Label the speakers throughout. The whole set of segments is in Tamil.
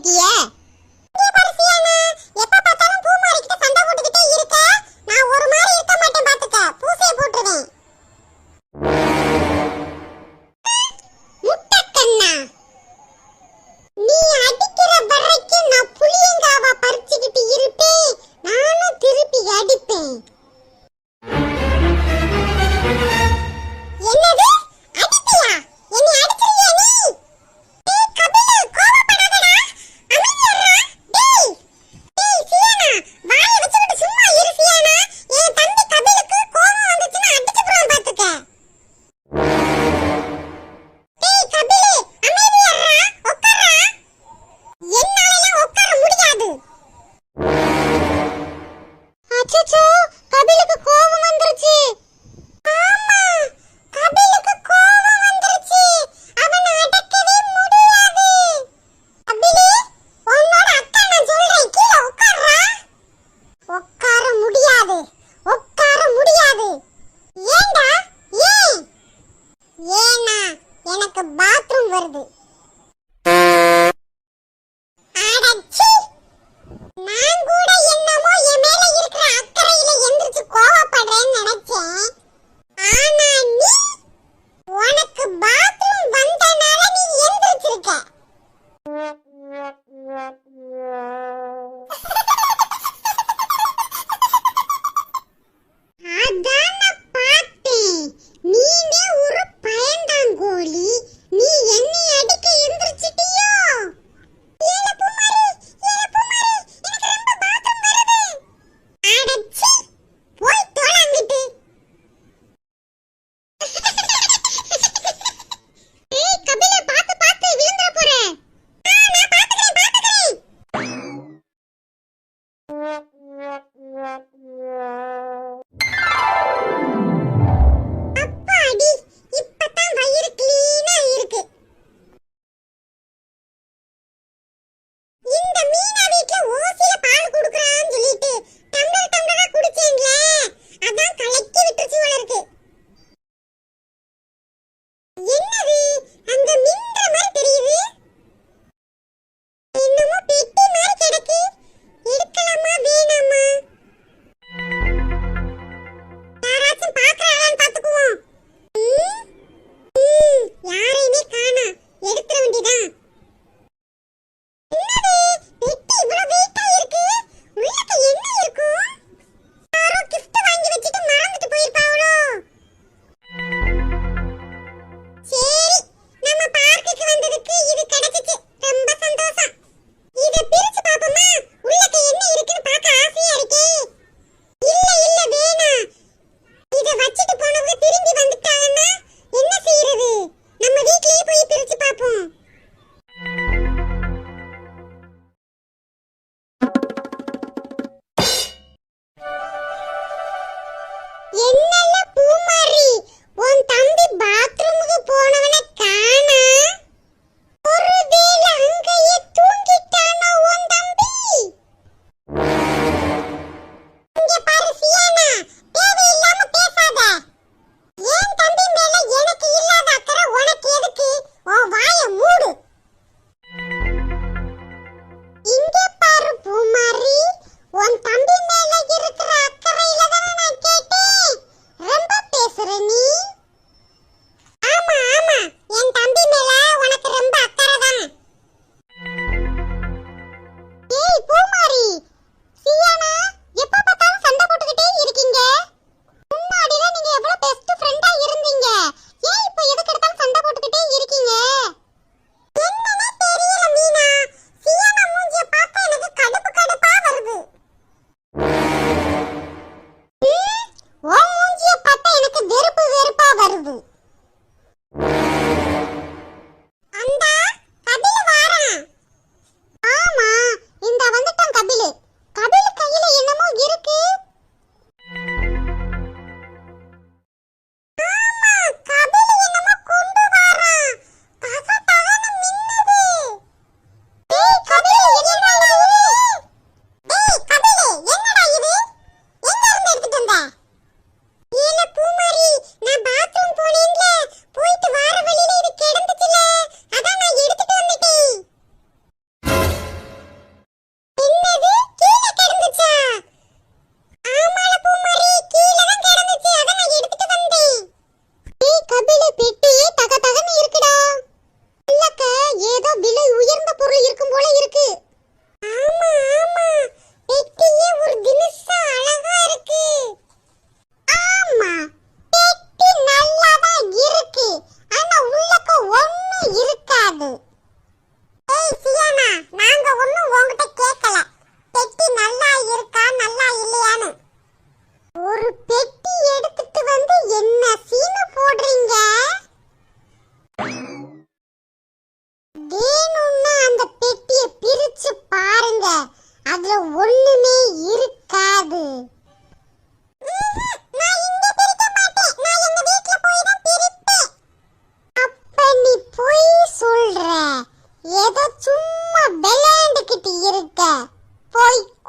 Speaker 1: இருக்கிய? இங்க பாரு சியானா, எப்ப பார்த்தாலும் பூமாரி கிட்ட சண்டை போட்டுக்கிட்டே இருக்க. நான் ஒரு மாதிரி இருக்க மாட்டேன் பாத்துக்க. பூசைய போட்டுருவேன். முட்டக்கண்ணா, நீ அடிக்கிற வரைக்கும் நான் புளியங்காவா பறிச்சுக்கிட்டு இருப்பேன். நானும் திருப்பி அடிப்பேன். என்னது? அடிப்பியா? என்னை அடிச்சிருவியா நீ? டேய் கபிலு, கோவப்படாதடா. அமைதியாடா. டேய் சியானா, வாயை வச்சுக்கிட்டு சும்மா இரு சியானா. என் தம்பி கபிலுக்கு கோவம் வந்துச்சுன்னா அடிச்சுப்புறான் பாத்துக்க. டேய் கபிலு, அமைதியாடா. உட்கார்றா. என்னாலலாம் உட்கார முடியாது. அச்சச்சோ, கபிலுக்கு கோவம் வந்துருச்சு. ஆமா, கபிலுக்கு கோவம் வந்துருச்சு. அவனை அடக்கவே முடியாது. கபிலு, உன்னோட அக்கா நான் சொல்றேன், கீழே உட்கார்றா. உட்கார முடியாது, உட்கார முடியாது. ஏண்டா? ஏன்? ஏன்னா எனக்கு பாத்ரூம் வருது. அடச்சி, நான் கூட என்னமோ என் மேல இருக்கிற அக்கறையில எந்திரிச்சு கோவப்படுறேன்னு நினைச்சேன். ஆனா நீ, உனக்கு பாத்ரூம் வந்தனால நீ எந்திரிச்சிருக்க. அதான் நான் பார்த்தேன். நீனே ஒரு பயந்தாங்கோலி. நீ என்னை அடிக்க எந்திரிச்சிட்டியோ? ஏல பூமாரி, ஏல பூமாரி, எனக்கு ரொம்ப பாத்ரூம் வருது. அடச்சி, போய் தொலைங்கிட்டு. ஏய் கபில, பாத்து பாத்து விழுந்துற போற. நான் பாத்துக்கிறேன்.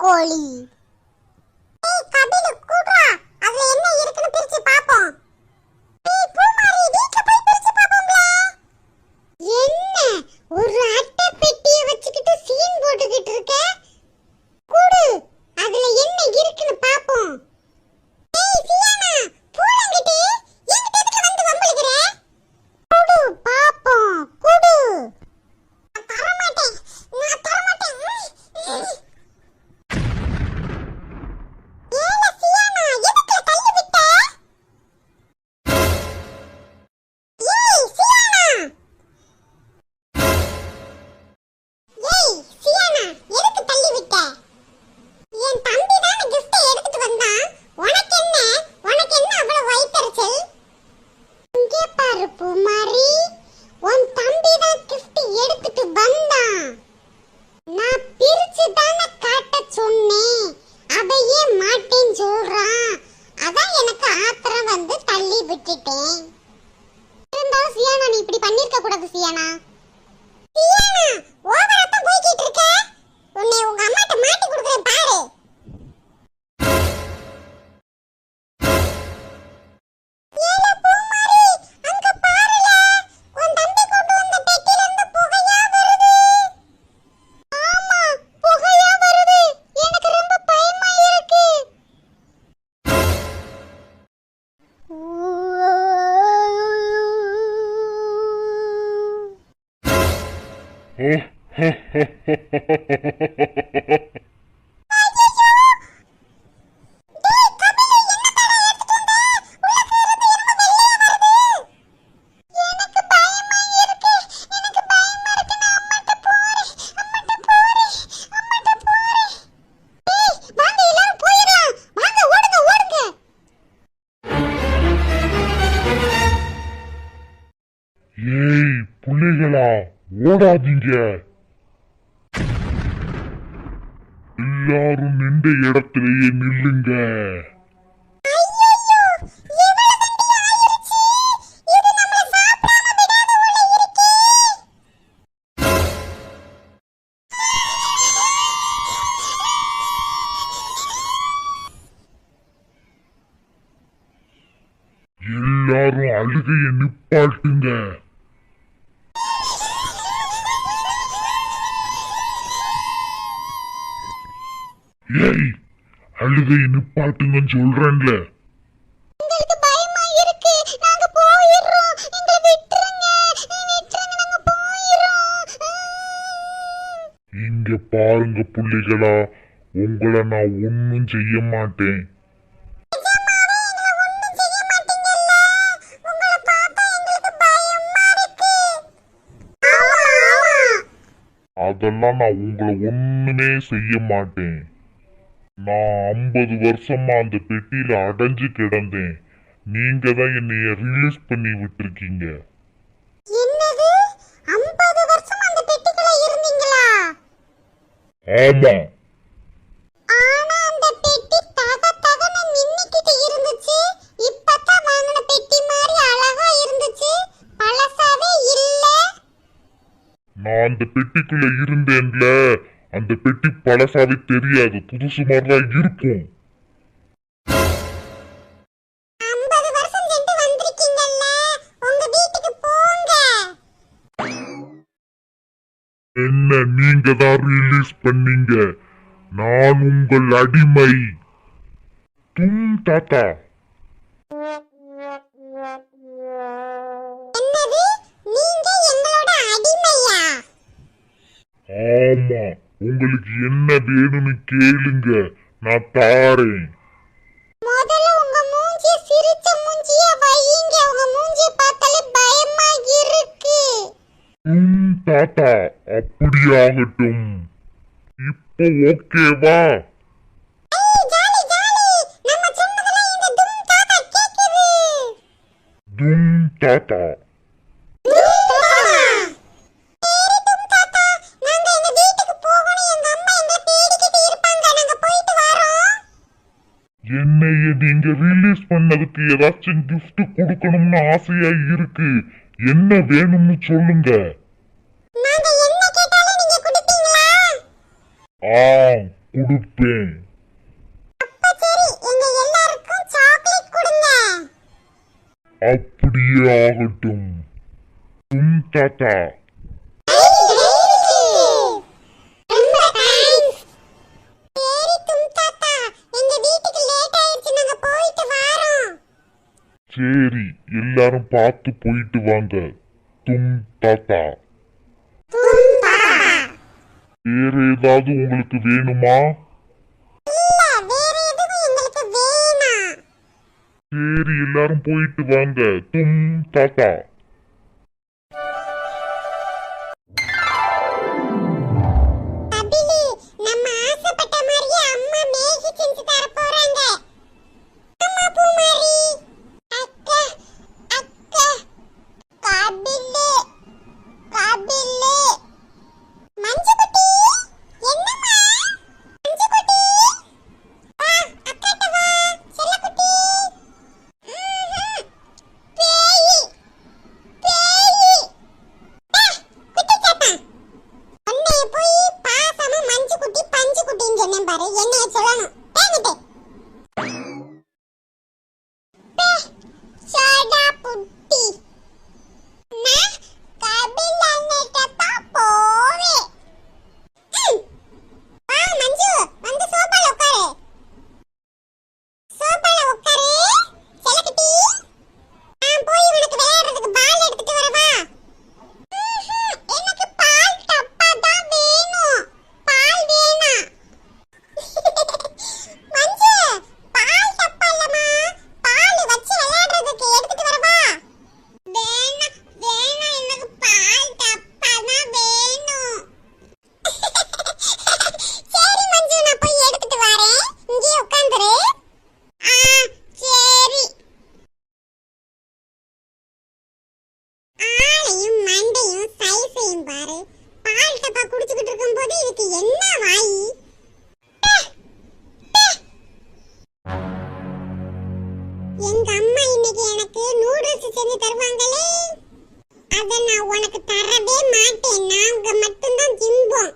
Speaker 1: கோழி. ஏய் கபிலு கூட்றா, அதுல என்ன இருக்குன்னு பிரிச்சு பாப்போம். ஏய் பூமாரி, வீட்ல போய் பிரிச்சு பாப்போம்ல. என்ன ஒரு அட்டை பெட்டியை வச்சுக்கிட்டு சீன் போட்டுக்கிட்டு இருக்க? குடு, அதுல என்ன இருக்குன்னு பாப்போம். ஏய் சியானா, பூலங்கிட்டி என்கிட்ட எதுக்கு வந்து வம்பிழுக்குற? குடு பாப்போம், குடு. நான் தரமாட்டேன், நான் தரமாட்டேன். ஏல சியானா, எதுக்கு தள்ளி விட்ட? ஏய் சியானா, ஏய் சியானா, எதுக்கு தள்ளி விட்ட? என் தம்பி தான gift எடுத்துட்டு வந்தான். உனக்கு என்ன அவ்வளவு வயித்தெரிச்சல்? இங்கே பாரு பூமாரி, உன் தம்பி தான் gift எடுத்துட்டு வந்தான். நான் பிரிச்சு தானே காட்ட சொன்னேன். அவ ஏன் மாட்டேன்னு சொல்றான். அதான் எனக்கு ஆத்திரம் வந்து தள்ளி விட்டுட்டேன். இருந்தாலும் சியானா, நீ இப்படி பண்ணிருக்க கூடாது சியானா. சியானா, ஓவரா தான் போய்கிட்டு இருக்க. உன்னை உங்க அம்மாட்ட மாட்டி கொடுக்குறேன் பாரு. ஏல பூமாரி, அங்க பாருல, உன் தம்பி கொண்டு வந்த பெட்டில இருந்து புகையா வருது. ஆமா, புகையா வருது. எனக்கு ரொம்ப பயமா இருக்கு.
Speaker 2: ஏய் புள்ளைகளா, ஓடாதீங்க. எல்லாரும் நின்ற இடத்திலேயே நில்லுங்க. எல்லாரும் அழுகையை நிப்பாட்டுங்க. ஏய், அழுகையை நிப்பாட்டுங்கன்னு சொல்றேன்ல.
Speaker 1: எங்களுக்கு பயமா இருக்கு. நாங்க போயிடுறோம். எங்களை விட்டுருங்க. விட்டுருங்க, நாங்க போயிடுறோம்.
Speaker 2: இங்க பாருங்க புள்ளைகளா, உங்களை நான் ஒன்னும் செய்ய மாட்டேன். அதெல்லாம் நான் உங்களை ஒண்ணுமே செய்ய மாட்டேன். நான் 50 வருஷமா அந்த பெட்டியில அடைஞ்சு கிடந்தேன். நீங்க தான் என்னைய ரிலீஸ் பண்ணி விட்டுருக்கீங்க.
Speaker 1: என்னது, 50 வருஷம் அந்த பெட்டிக்குள்ள இருந்தீங்களா?
Speaker 2: ஆமா.
Speaker 1: ஆனா அந்த பெட்டி தகன்னு மின்னிக்கிட்டு இருந்துச்சு. இப்பதான் வாங்கின பெட்டி மாதிரி அழகா இருந்துச்சு. பழசாவே இல்ல.
Speaker 2: நான் அந்த பெட்டிக்குள்ள இருந்தேன்ல, அந்த பெட்டி பழசாவே தெரியாது, புதுசு மாதிரிதான் இருக்கும்.
Speaker 1: 50 வருஷம் சென்று வந்திருக்கீங்கல்ல, உங்க வீட்டுக்கு போங்க.
Speaker 2: என்ன நீங்க தான் ரிலீஸ் பண்ணீங்க. நான் உங்கள் அடிமை. தும் தாத்தா.
Speaker 1: என்னது, நீங்க எங்களோட அடிமையா?
Speaker 2: ஆமா, உங்களுக்கு என்ன வேணும்னு கேளுங்க, நான் தாரேன்.
Speaker 1: முதல்ல உங்க மூஞ்சிய சிரிச்ச மூஞ்சிய வையுங்க. உங்க மூஞ்சிய பார்த்தாலே பயமா இருக்கு.
Speaker 2: தாத்தா, அப்படியாகட்டும். இப்போ ஓகேவா?
Speaker 1: ஏய் ஜாலி ஜாலி, நம்ம சொன்னதெல்லாம் இந்த தும் தாத்தா கேக்குது.
Speaker 2: தும் தாத்தா.
Speaker 1: தும் தாத்தா, சரி தும் தாத்தா, நாங்க எங்க வீட்டுக்கு போகணும். எங்க அம்மா எங்களை தேடிக்கிட்டு இருப்பாங்க. நாங்க போயிட்டு வரோம்.
Speaker 2: என்னைய நீங்க ரிலீஸ் பண்ணதுக்கு ஏதாச்சும் gift கொடுக்கணும்னு ஆசையா இருக்கு. என்ன வேணும்னு சொல்லுங்க.
Speaker 1: நாங்க என்ன கேட்டாலும் நீங்க கொடுப்பீங்களா?
Speaker 2: ஆ, கொடுப்பேன்.
Speaker 1: அப்ப சரி, எங்க எல்லாருக்கும் சாக்லேட் கொடுங்க.
Speaker 2: அப்படியே ஆகட்டும். தாத்தா.
Speaker 1: ரொம்ப தேங்க்ஸ். சரி தாத்தா, எங்க வீட்டுக்கு லேட் ஆயிடுச்சு, நாங்க போயிட்டு வரோம்.
Speaker 2: சரி, எல்லாரும் பார்த்து போயிட்டு வாங்க. தாத்தா. வேற ஏதாவது உங்களுக்கு வேணுமா?
Speaker 1: இல்ல, வேற எதுவும் எங்களுக்கு வேணாம்.
Speaker 2: சரி, எல்லாரும் போயிட்டு வாங்க. தாத்தா.
Speaker 1: அபிலி, நம்ம ஆசைப்பட்ட மாதிரியே அம்மா மேகி செஞ்சு தர போறாங்க. அம்மா பூமாரி. அக்கா, அக்கா. கபிலு, கபிலு. மஞ்சுக்குட்டி, என்னம்மா? மஞ்சுக்குட்டி. வா, அக்காட்ட வா, செல்லக்குட்டி. பேயி, பேயி. குட்டி சாத்தா. அண்ணைய போய் பாசமா மஞ்சுக்குட்டி பஞ்சுக்குட்டின்னு சொன்னேன் பாரு, என்னைய சொல்லணும். தேங்கிட்டே. சோடா புட்டி. நான் கபில் அண்ணன்ட்ட தான் போவேன். வா மஞ்சு, வந்து சோபால உட்காரு. சோபால உட்காரு, செல்லக்குட்டி. நான் போய் உனக்கு விளையாடுறதுக்கு பால் எடுத்துட்டு வரவா? எனக்கு பால் டப்பா தான் வேணும். பால் வேணாம். மஞ்சு, பால் டப்பா இல்லம்மா, பால் வச்சு விளையாடுறதுக்கு எடுத்துட்டு வரவா? வேணாம், வேணாம், எனக்கு பால் டப்பா தான் வேணும். சரி மஞ்சு, நான் போய் எடுத்துட்டு வரேன். இங்கே உட்காந்துரு. சரி. ஆளையும் மண்டையும் சைஸையும் பாரு. பால் டப்பா குடிச்சுக்கிட்டு இருக்கும்போது இதுக்கு என்ன வாய்? எங்க அம்மா இன்னைக்கு எனக்கு நூடுல்ஸ் செஞ்சு தருவாங்களே, அத நான் உனக்கு தரவே மாட்டேன். நாங்க மட்டும்தான் திம்போம்.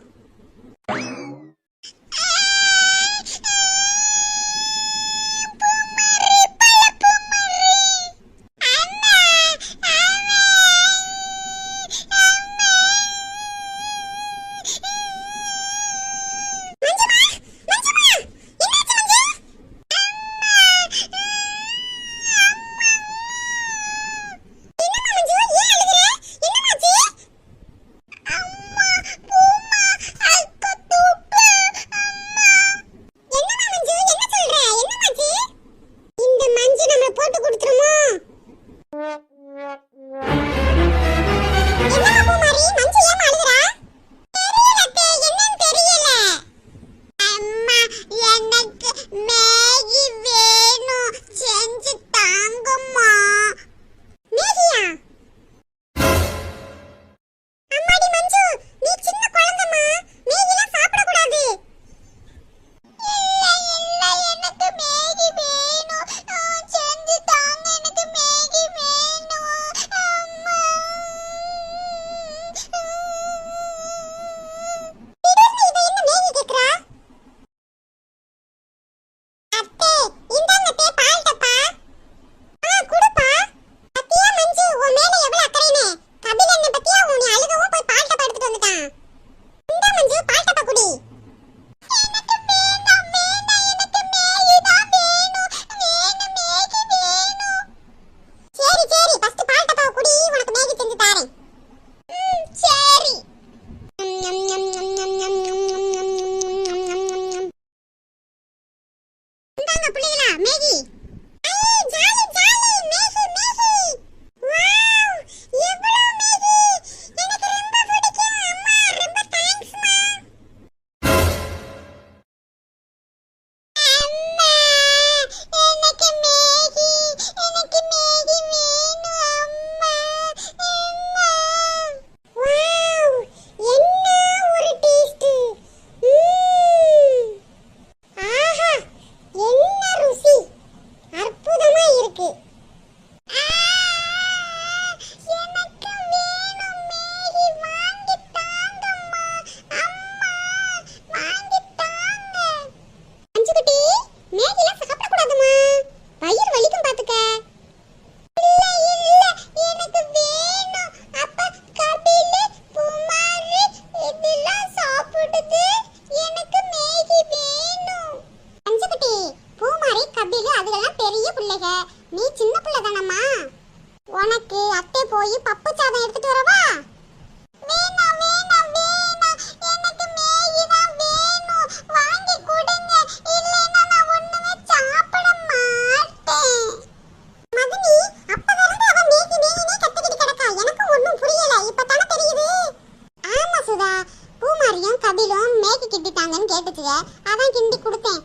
Speaker 1: கபிலும் மேகி கிண்டிட்டாங்கன்னு கேட்டுச்சுங்க, அதான் கிண்டி கொடுத்தேன்.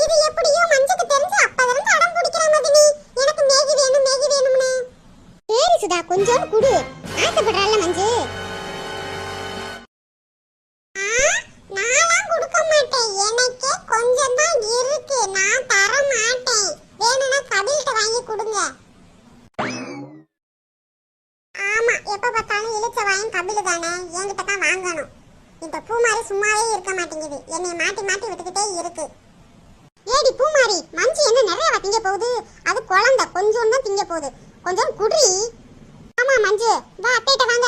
Speaker 1: இது எப்படியோ மஞ்சுக்கு தெரிஞ்சு அப்பதான் அடம் பிடிக்கிற மதினி, எனக்கு மேகி வேணும் மேகி வேணும்னு. சரி சுதா, கொஞ்சம் குடு, ஆசைப்படுறல்ல மஞ்சு. நான்லாம் கொடுக்க மாட்டேன், எனக்கே கொஞ்சம் தான் இருக்கு, நான் தர மாட்டேன். வேணும்னா கபில்கிட்ட வாங்கி கொடுங்க. ஆமா, எப்ப பார்த்தாலும் இழுச்ச வாயும் கபிலு தானே, என்கிட்ட தான் வாங்கணும். இந்த பூமாரி சும்மாவே இருக்க மாட்டேங்குது, என்னை மாட்டி மாட்டி விட்டுக்கிட்டே இருக்கு. ஏடி பூமாரி, மஞ்சு என்ன நிறைய திங்க போகுது, அது குழந்தை கொஞ்சம் தான் திங்க போகுது, கொஞ்சம் குடி. ஆமா மஞ்சு, வா அத்தைட்ட வாங்க.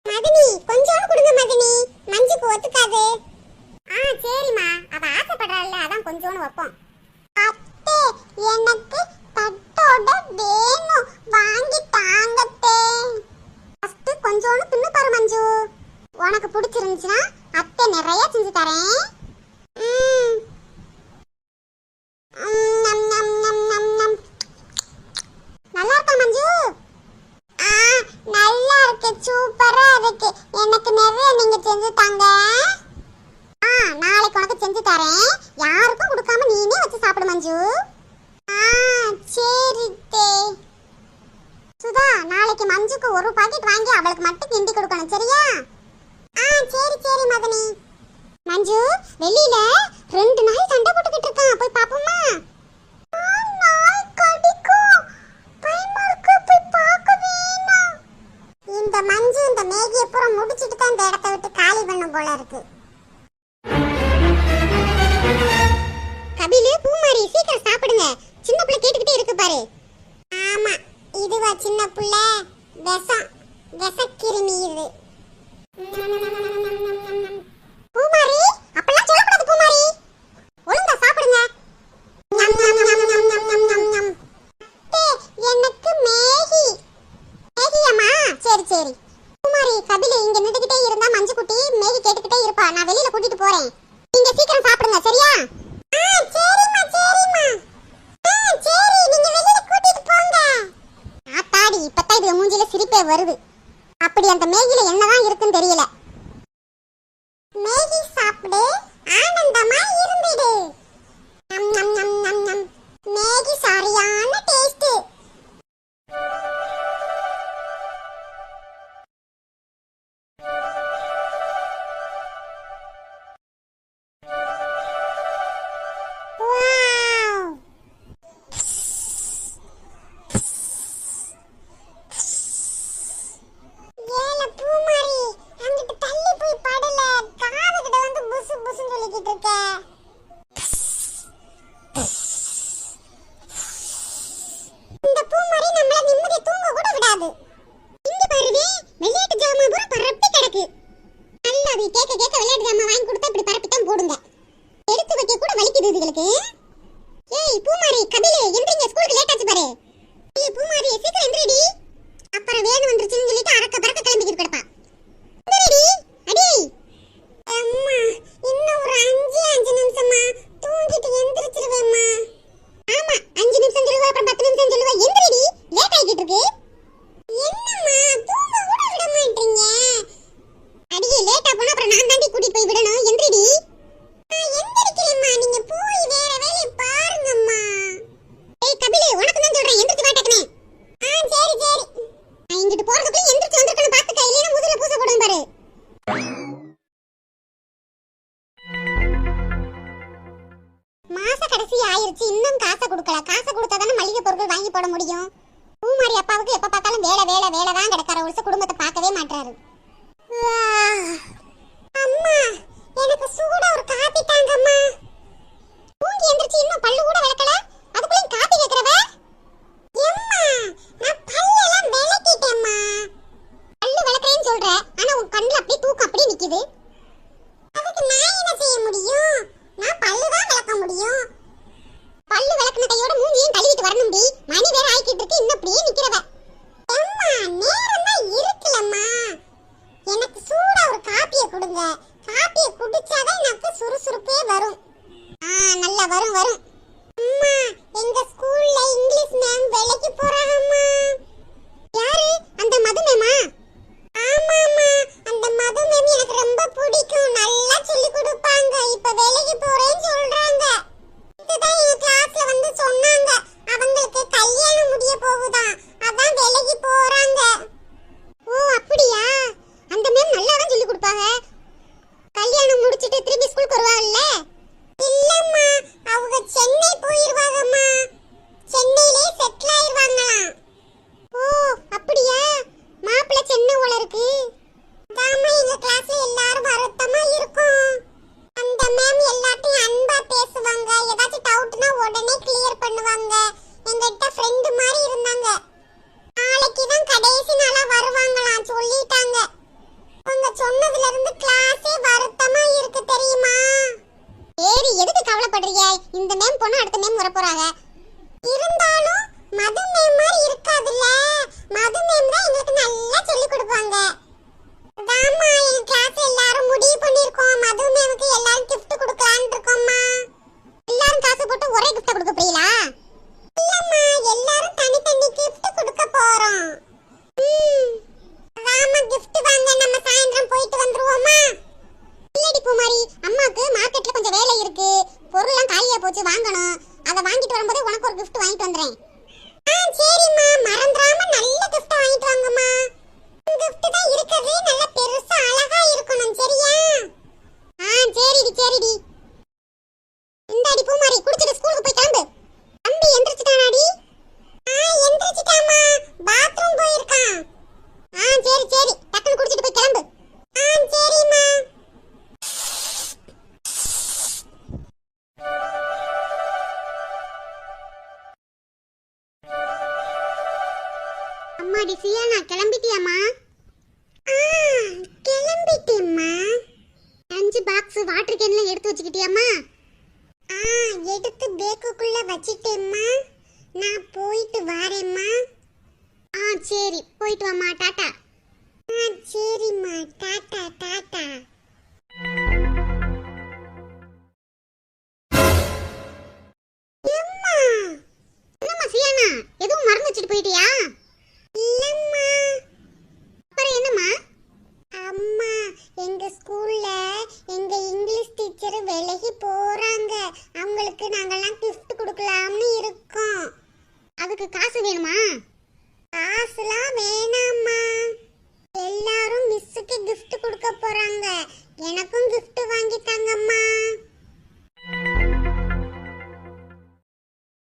Speaker 1: மதினி கொஞ்சம் கொடுங்க மதினி, மஞ்சுக்கு ஒத்துக்காது. சரிம்மா, அவ ஆசைப்படுறாள்ல, அதான் கொஞ்சோன்னு வைப்போம். அத்தை எனக்கு தட்டோட வேணும், வாங்கி தாங்கத்தே. ஃபர்ஸ்ட் கொஞ்சோன்னு தின்னு பாரு மஞ்சு, உனக்கு பிடிச்சிருந்துச்சுன்னா அத்தை நிறைய செஞ்சு தரேன். நல்லா இருக்கா மஞ்சு? நல்லா இருக்கு, சூப்பரா இருக்கு. எனக்கு நிறைய நீங்க செஞ்சு தாங்க. நாளைக்கு உனக்கு செஞ்சு தரேன், யாருக்கும் கொடுக்காம நீனே வச்சு சாப்பிடு மஞ்சு. சரி தே. சுதா, நாளைக்கு மஞ்சுக்கு ஒரு பாக்கெட் வாங்கி அவளுக்கு மட்டும் கிண்டி கொடுக்கணும், சரியா? சரி சரி மதனி. மஞ்சு வெளியில 2 நாய் சண்டை போட்டுக்கிட்டு இருக்கான், போய் பாப்போமா? நாய் கடிக்கும், பயமா இருக்கு, போய் பார்க்க வேணாம். இந்த மஞ்சு இந்த மேகியை பூரா முடிச்சிட்டு தான் இந்த இடத்தை விட்டு காலி பண்ணும் போல இருக்கு. கபிலு பூமாரி சீக்கிரம் சாப்பிடுங்க, சின்ன பிள்ளை கேட்டுக்கிட்டே இருக்கு பாரு. ஆமா, இதுவா சின்ன பிள்ளை, விஷக்கிருமி இது. பூமாரி அப்பெல்லாம் சொல்லக்கூடாது பூமாரி, ஒழுங்கா சாப்பிடுங்க. எனக்கு மேகி. மேகியம்மா, சரி சரி. பூமாரி கபிலு இங்க நின்னுக்கிட்டே இருந்தா மஞ்சு குட்டி மேகி கேட்டுக்கிட்டே இருப்பா, நான் வெளியில கூட்டிட்டு போறேன், நீங்க சீக்கிரம் சாப்பிடுங்க, சரியா? சரிம்மா சரிம்மா. சரி, நீங்க வெளியில கூட்டிட்டு போங்க. ஆத்தாடி, இப்பதான் இது மூஞ்சில சிரிப்பே வருது. அப்படி அந்த மேகில என்னதான் இருக்குன்னு தெரியல. மேகி சாப்பிடு, ஆனந்தமா இருந்திடு. மேகி சரியான டேஸ்ட். ஆமா வாட்டர் கேன்ல எடுத்து வச்சுக்கிட்டியாம்மா? எடுத்து பேக்குக்குள்ள வச்சிட்டேம்மா. நான் போயிட்டு வரேம்மா. சரி, போயிட்டு வாம்மா. டாடா. சரிம்மா, டாடா டாடா. எம்மா, என்னம்மா சியானா, எதுவும் மறந்து வச்சிட்டு போயிட்டியா? இல்லம்மா. அப்புறம் என்னம்மா? அம்மா, எங்க ஸ்கூல்ல எங்க இங்கிலீஷ் டீச்சர் விலகி போறாங்க. அவங்களுக்கு நாங்கெல்லாம் gift கொடுக்கலாம்னு இருக்கோம். அதுக்கு காசு வேணுமா? காசுலாம் வேணாம்மா. எல்லாரும் மிஸ்ஸுக்கு gift கொடுக்க போறாங்க. எனக்கும் gift வாங்கி தாங்கம்மா.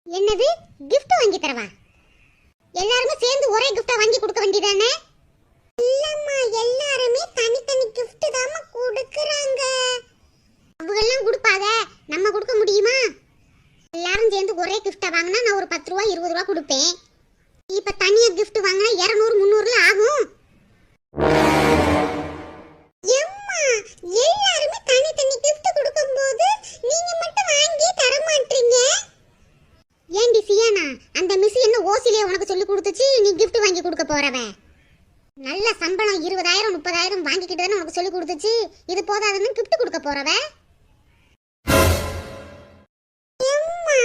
Speaker 1: என்னது, gift வாங்கி தரவா? எல்லாரும் சேர்ந்து ஒரே gift வாங்கி கொடுக்க வேண்டியதானே? இல்லம்மா, எல்லாருமே தனித்தனி gift தாம்மா கொடுக்கறாங்க. அவங்கெல்லாம் கொடுப்பாங்க, நம்ம கொடுக்க முடியுமா? எல்லாரும் சேர்ந்து ஒரே gift வாங்கினா நான் ஒரு 10 ரூபா 20 ரூபா கொடுப்பேன். இப்ப தனியா gift வாங்கினா 200 300ல ஆகும். எம்மா, எல்லாருமே தனித்தனி gift கொடுக்கும்போது நீங்க மட்டும் வாங்கி தர மாட்டீங்க. ஏண்டி சியானா, அந்த மிஸ் என்ன ஓசிலே உனக்கு சொல்லி கொடுத்துச்சு நீ gift வாங்கி கொடுக்க போறவ? நல்ல சம்பளம் 20,000 30,000 வாங்கிக்கிட்டு தானே உனக்கு சொல்லி கொடுத்துச்சு. இது போதாதுன்னு gift கொடுக்க போறவ? அம்மா,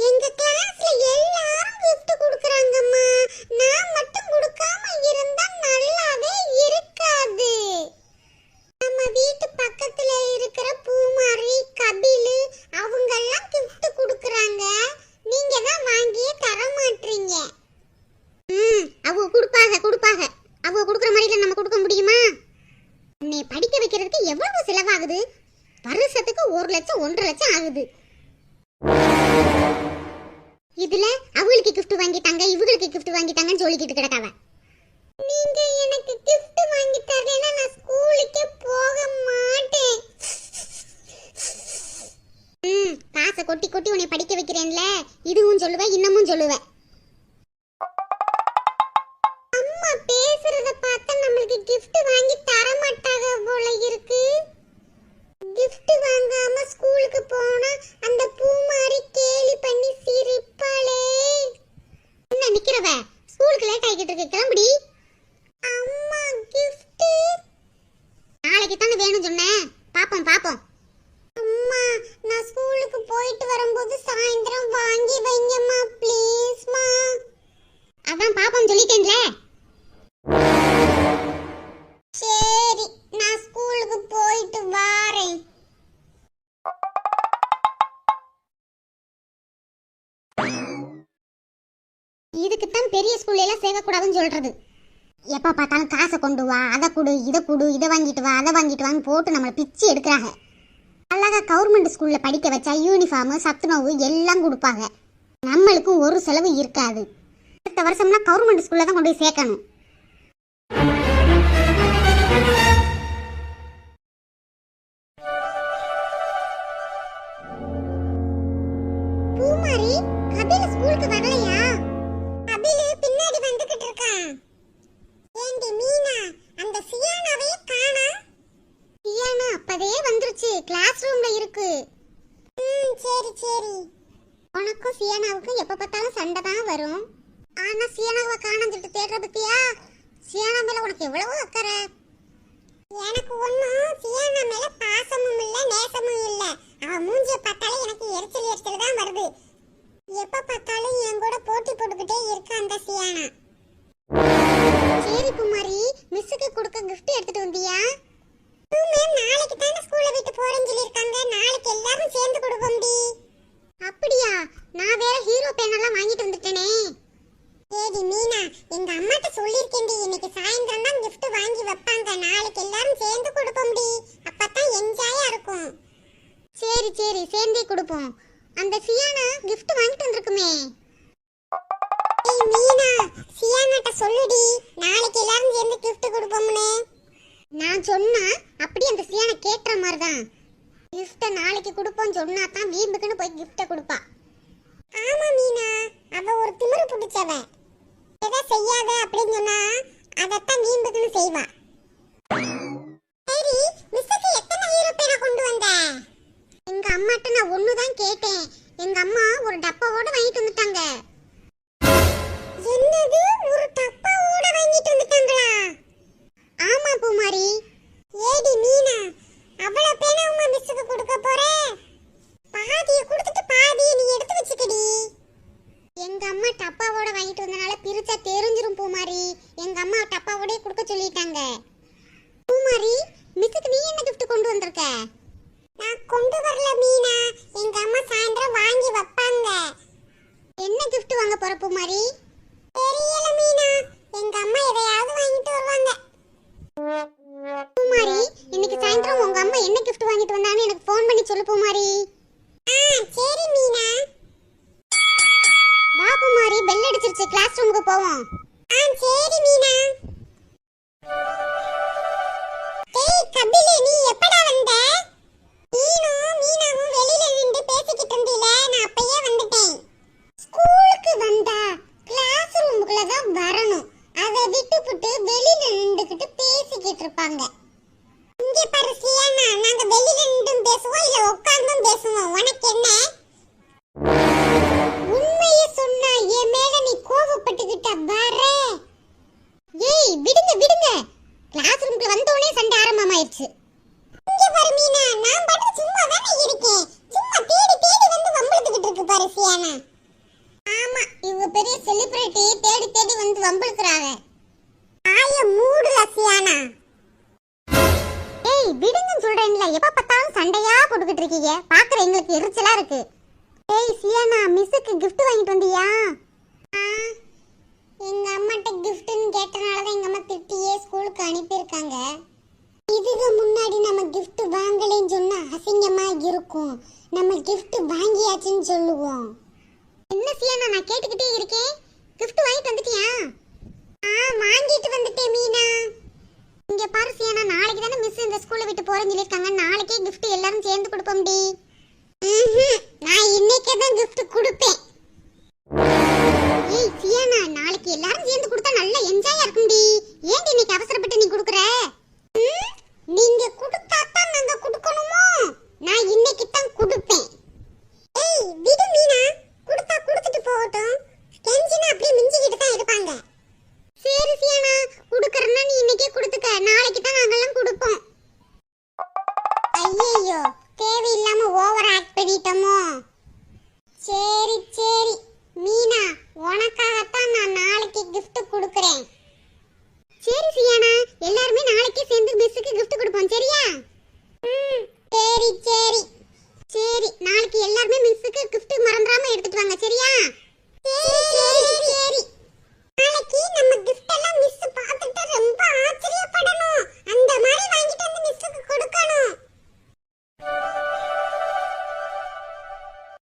Speaker 1: எங்க கிளாஸ்ல எல்லாரும் gift கொடுக்கறாங்கம்மா. நான் மட்டும் கொடுக்காம இருந்தா நல்லாவே இருக்காது. நம்ம வீட்டு பக்கத்துல இருக்கிற பூமாரி, கபிலு அவங்க எல்லாம் gift கொடுக்கறாங்க. நீங்க தான் வாங்கியே தர மாட்டீங்க. அவங்க கொடுப்பாங்க. அவங்க கொடுக்குற மாதிரி நம்ம கொடுக்க முடியுமா? உன்னை படிக்க வைக்கிறதுக்கு எவ்வளவு செலவாகுது? வருஷத்துக்கு 1 லட்சம் 1.5 லட்சம் ஆகுது. இதுல அவங்களுக்கு gift வாங்கிட்டாங்க, இவங்களுக்கு gift வாங்கிட்டாங்கன்னு சொல்லிக்கிட்டு கிடக்காவ. நீங்க எனக்கு gift வாங்கி தரலைன்னா நான் ஸ்கூலுக்கே போக மாட்டேன். காசை கொட்டி கொட்டி உன்னை படிக்க வைக்கிறேன்ல, இதுவும் சொல்லுவ இன்னமும் சொல்லுவ. அம்மா பேசுறத பார்த்தா நம்மளுக்கு gift வாங்கி தர மாட்டாங்க போல இருக்கு. gift வாங்காம ஸ்கூலுக்கு போனா அந்த பூமாரி கேலி பண்ணி சிரிப்பாளே. என்ன நிக்கிறவ? ஸ்கூலுக்கு லேட் ஆகிட்டு இருக்கு, கிளம்புடி. அம்மா, gift நாளைக்கு தானே வேணும் சொன்னேன். பாப்போம். அம்மா, நான் ஸ்கூலுக்கு போயிட்டு வரும்போது சாயந்தரம் வாங்கி வைங்கம்மா ப்ளீஸ்மா. அதான் பாப்போம் சொல்லிட்டேன்ல. சரி, நான் ஸ்கூலுக்கு போயிட்டு வரேன். இதுக்கு தான் பெரிய ஸ்கூல்ல எல்லாம் சேர்க்க கூடாதுன்னு சொல்றது. எப்ப பார்த்தாலும் காசை கொண்டு வா, அதை கொடு, இதை வாங்கிட்டு வா, அதை வாங்கிட்டு வான்னு போட்டு நம்மளை பிச்சு எடுக்கிறாங்க. அழகா கவர்மெண்ட் ஸ்கூல்ல படிக்க வச்சா யூனிஃபார்ம், சத்துணவு எல்லாம் கொடுப்பாங்க. நம்மளுக்கு ஒரு செலவு இருக்காது. அடுத்த வருஷம்னா கவர்மெண்ட் ஸ்கூல்ல தான் கொண்டு போய் சேர்க்கணும். பூமாரி, கபில ஸ்கூலுக்கு வரலையா? கபில பின்னாடி வந்துகிட்டு இருக்கான். ஏண்டி மீனா, அந்த சியானாவே காணோம். சியானா அப்பவே வந்துருச்சு, கிளாஸ் ரூம்ல இருக்கு. சரி. உனக்கும் சியானாவுக்கும் எப்ப பார்த்தாலும் சண்டை தான் வரும். ஆனா சியானாவை காணோம்னு சொல்லிட்டு தேடுற பத்தியா? சியானா மேல உனக்கு எவ்வளவு அக்கறை. எனக்கு ஒன்னும் சியானா மேல பாசமும் இல்ல நேசமும் இல்ல. அவ மூஞ்சிய பார்த்தாலே எனக்கு எரிச்சல் தான் வருது. எப்ப பார்த்தாலும் என் கூட போட்டி போட்டுக்கிட்டே இருக்க அந்த சியானா. சரி குமாரி, மிஸ்ஸுக்கு கொடுக்க gift எடுத்துட்டு வந்தியா? மேம், நாளைக்கு தான ஸ்கூல்ல விட்டு போறேன்னு சொல்லிருக்காங்க. நாளைக்கு எல்லாரும் சேர்ந்து கொடுப்போம்டி. அப்படியா? நான் வேற ஹீரோ பென் எல்லாம் வாங்கிட்டு வந்துட்டேனே. ஏடி மீனா, எங்க அம்மாட்ட சொல்லிருக்கேன்டி, இன்னைக்கு சாயந்தரம் தான் gift வாங்கி வைப்பாங்க. நாளைக்கு எல்லாரும் சேர்ந்து கொடுப்போம்டி. அப்பதான் என்ஜாயா இருக்கும். சரி சேர்ந்தே கொடுப்போம். அந்த சியானா gift வாங்கிட்டு வந்திருக்குமே. ஏய் மீனா, சியானாட்ட சொல்லுடி, நாளைக்கு எல்லாரும் சேர்ந்து gift கொடுப்போம்னு. நான் சொன்னா அப்படி அந்த சியானா கேட்ற மாதிரி தான். gift நாளைக்கு கொடுப்போம் சொன்னா தான் வீம்புக்குன்னு போய் gift கொடுப்பா. ஆமா மீனா, அவ ஒரு திமிரு பிடிச்சவ. எதை செய்யாத அப்படின்னு சொன்னா அதத்தான் வீம்புக்குன்னு செய்வா. சரி, மிஸ்ஸுக்கு எத்தனை ஹீரோ பேனை கொண்டு வந்த? பூமாரி, மிஸ்ஸுக்கு நீ என்ன gift கொண்டு வந்திருக்க? நான் கொண்டு வரல மீனா, எங்க அம்மா சாயந்தரம் வாங்கி வைப்பாங்க. என்ன gift வாங்க போற பூமாரி? தெரியல மீனா, எங்க அம்மா எதையாவது வாங்கிட்டு வருவாங்க. பூமாரி, இன்னைக்கு சாயந்தரம் உங்க அம்மா என்ன gift வாங்கிட்டு வந்தான்னு எனக்கு ஃபோன் பண்ணி சொல்லு பூமாரி. சரி மீனா. வா பூமாரி, பெல் அடிச்சிருச்சு, கிளாஸ் ரூமுக்கு போவோம். சரி மீனா. டேய் கபிலே, நீ எப்படா வந்த? மீனாவும் வெளியில நின்று பேசிக்கிட்டு இருந்தீல, நான் அப்பயே வந்துட்டேன். ஸ்கூலுக்கு வந்தா கிளாஸ் ரூமுக்குள்ள தான் வரணும். அதை விட்டுப்புட்டு வெளியில நின்றுக்கிட்டு பேசிக்கிட்டு இருப்பாங்க. இங்க பாரு சியானா, நாங்க வெளியில நின்றும் பேசுவோம் இல்ல உட்கார்ந்தும் பேசுவோம், உனக்கு என்ன? உண்மையை சொன்னா என் மேல நீ கோவப்பட்டுக்கிட்ட வர. ஏய் விடுங்க விடுங்க, கிளாஸ் ரூமுக்குள்ள வந்தோடனே சண்டை ஆரம்பமாயிருச்சு. இங்க பாரு மீனா, நான் பாட்டு சும்மா தானே இருக்கேன், சும்மா தேடி தேடி வந்து வம்பிழுத்துக்கிட்டு இருக்கு பாரு சியானா. ஆமா, இவங்க பெரிய செலிபிரிட்டி, தேடி தேடி வந்து வம்பிழுக்குறாங்க. ஆய மூடுல சியானா. ஏய் விடுங்கன்னு சொல்றேன்ல, எப்ப பார்த்தாலும் சண்டையா போட்டுக்கிட்டு இருக்கீங்க, பாக்குற எங்களுக்கு எரிச்சலா இருக்கு. ஏய் சியானா, மிஸ்ஸுக்கு gift வாங்கிட்டு வந்தியா? எங்க அம்மாட்ட கிஃப்ட்னு கேட்டனால தான் எங்க அம்மா திட்டியே ஸ்கூலுக்கு அனுப்பியிருக்காங்க. இதுக்கு முன்னாடி நம்ம gift வாங்கலைன்னு சொன்னா அசிங்கமா இருக்கும், நம்ம gift வாங்கியாச்சுன்னு சொல்லுவோம். என்ன சியானா, நான் கேட்டுக்கிட்டே இருக்கேன், gift வாங்கிட்டு வந்துட்டியா? வாங்கிட்டு வந்துட்டேன் மீனா. இங்க பாரு சியானா, நாளைக்கு தானே மிஸ் இந்த ஸ்கூலை விட்டு போறேன்னு சொல்லியிருக்காங்க, நாளைக்கே gift எல்லாரும் சேர்ந்து கொடுப்போம்டி. நான் இன்னைக்கே தான் gift கொடுப்பேன். ஏய் சியானா, நாளைக்கு எல்லாரும் சேர்ந்து கொடுத்தா நல்ல என்ஜாயா இருக்கும்டி, ஏன் இன்னைக்கு அவசரப்பட்டு நீ கொடுக்குற? நீங்க கொடுத்தா தான் நாங்க கொடுக்கணுமோ? நான் இன்னைக்கு தான் கொடுப்பேன். ஏய் விடு மீனா, கொடுத்தா கொடுத்துட்டு போகட்டும், கெஞ்சினா அப்படியே மிஞ்சிக்கிட்டு தான் இருப்பாங்க. சரி சியானா, கொடுக்கறனா நீ இன்னைக்கே கொடுத்துக்க, நாளைக்கு தான் நாங்கெல்லாம் கொடுப்போம். ஐயோ, தேவையில்லாம ஓவர் ஆக்ட் பண்ணிட்டோமோ.